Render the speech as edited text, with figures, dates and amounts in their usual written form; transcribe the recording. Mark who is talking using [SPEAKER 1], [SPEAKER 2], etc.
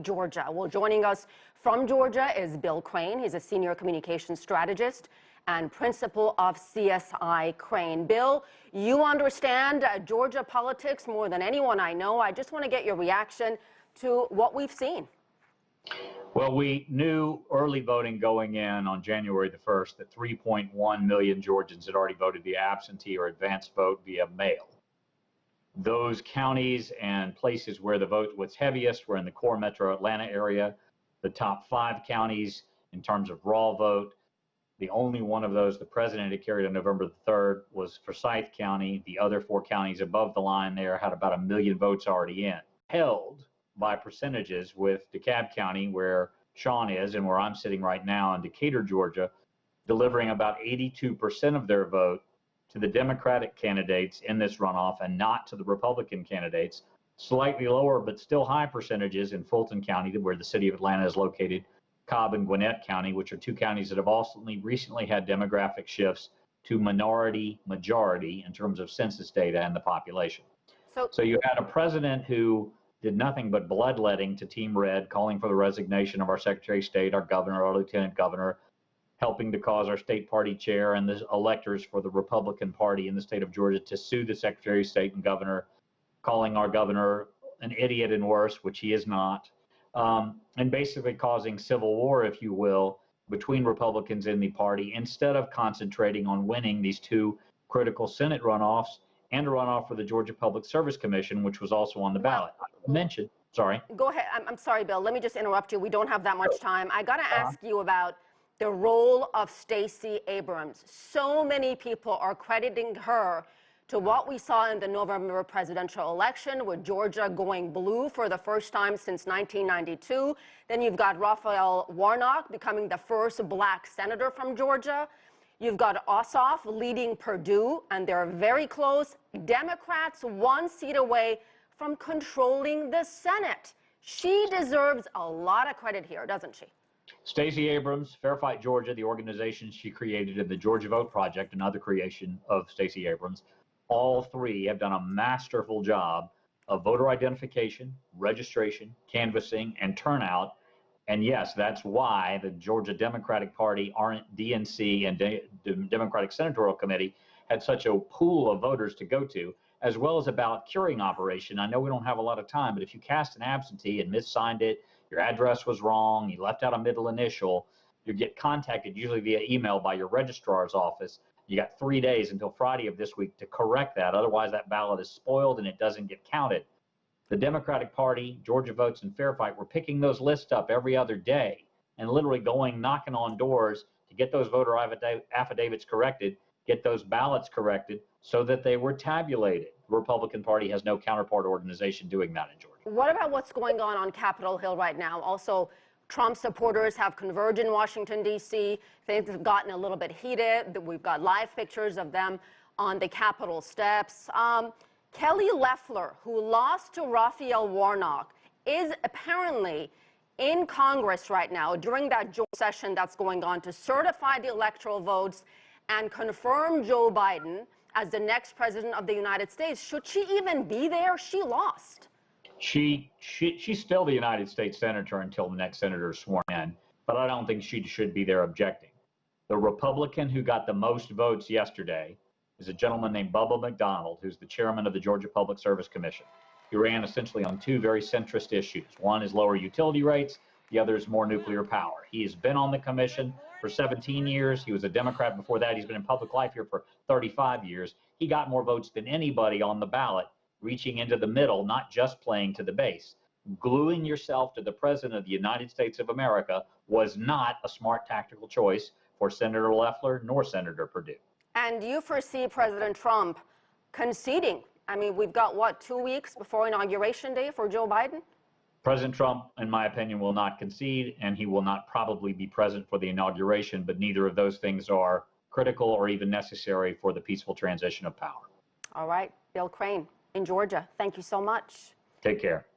[SPEAKER 1] Georgia. Well, joining us from Georgia is Bill Crane. He's a senior communications strategist and principal of CSI Crane. Bill, you understand Georgia politics more than anyone I know. I just want to get your reaction to what we've seen.
[SPEAKER 2] Well, we knew early voting going in on January the 1st that 3.1 million Georgians had already voted via absentee or advance vote via mail. Those counties and places where the vote was heaviest were in the core metro Atlanta area. The top 5 counties in terms of raw vote, the only one of those the president had carried on November the 3rd was Forsyth County. The other 4 counties above the line there had about 1 million votes already in. Held by percentages with DeKalb County, where Sean is and where I'm sitting right now in Decatur, Georgia, delivering about 82% of their vote to the Democratic candidates in this runoff and not to the Republican candidates. Slightly lower, but still high percentages in Fulton County, where the city of Atlanta is located, Cobb and Gwinnett County, which are 2 counties that have also recently had demographic shifts to minority-majority in terms of census data and the population. So you had a president who did nothing but bloodletting to Team Red, calling for the resignation of our Secretary of State, our governor, our lieutenant governor, helping to cause our state party chair and the electors for the Republican Party in the state of Georgia to sue the Secretary of State and governor, calling our governor an idiot and worse, which he is not, and basically causing civil war, if you will, between Republicans in the party instead of concentrating on winning these 2 critical Senate runoffs and a runoff for the Georgia Public Service Commission, which was also on the ballot. Sorry. Go ahead.
[SPEAKER 1] I'm sorry, Bill. Let me just interrupt you. We don't have that much time. I got to ask you about the role of Stacey Abrams. So many people are crediting her to what we saw in the November presidential election, with Georgia going blue for the first time since 1992. Then you've got Raphael Warnock becoming the first black senator from Georgia. You've got Ossoff leading Purdue, and they're very close. Democrats 1 seat away from controlling the Senate. She deserves a lot of credit here, doesn't she?
[SPEAKER 2] Stacey Abrams, Fair Fight Georgia, the organization she created in the Georgia Vote Project, another creation of Stacey Abrams, all 3 have done a masterful job of voter identification, registration, canvassing, and turnout. And yes, that's why the Georgia Democratic Party, DNC, and Democratic Senatorial Committee had such a pool of voters to go to, as well as a ballot curing operation. I know we don't have a lot of time, but if you cast an absentee and missigned it, your address was wrong, you left out a middle initial, you get contacted usually via email by your registrar's office. You got 3 days until Friday of this week to correct that. Otherwise, that ballot is spoiled and it doesn't get counted. The Democratic Party, Georgia Votes, and Fair Fight were picking those lists up every other day and literally going knocking on doors to get those voter affidavits corrected, get those ballots corrected so that they were tabulated. The Republican Party has no counterpart organization doing that in Georgia.
[SPEAKER 1] What about what's going on Capitol Hill right now? Also, Trump supporters have converged in Washington, D.C. Things have gotten a little bit heated. We've got live pictures of them on the Capitol steps. Kelly Loeffler, who lost to Raphael Warnock, is apparently in Congress right now during that joint session that's going on to certify the electoral votes and confirm Joe Biden as the next president of the United States. Should she even be there? She lost.
[SPEAKER 2] She's still the United States Senator until the next senator is sworn in, but I don't think she should be there objecting. The Republican who got the most votes yesterday is a gentleman named Bubba McDonald, who's the chairman of the Georgia Public Service Commission. He ran essentially on 2 very centrist issues. One is lower utility rates. The other is more nuclear power. He has been on the commission for 17 years. He was a Democrat before that. He's been in public life here for 35 years. He got more votes than anybody on the ballot, reaching into the middle, not just playing to the base. Gluing yourself to the president of the United States of America was not a smart tactical choice for Senator Loeffler nor Senator Perdue.
[SPEAKER 1] And do you foresee President Trump conceding? I mean, we've got, what, 2 weeks before Inauguration Day for Joe Biden?
[SPEAKER 2] President Trump, in my opinion, will not concede, and he will not probably be present for the inauguration, but neither of those things are critical or even necessary for the peaceful transition of power.
[SPEAKER 1] All right. Bill Crane in Georgia, thank you so much.
[SPEAKER 2] Take care.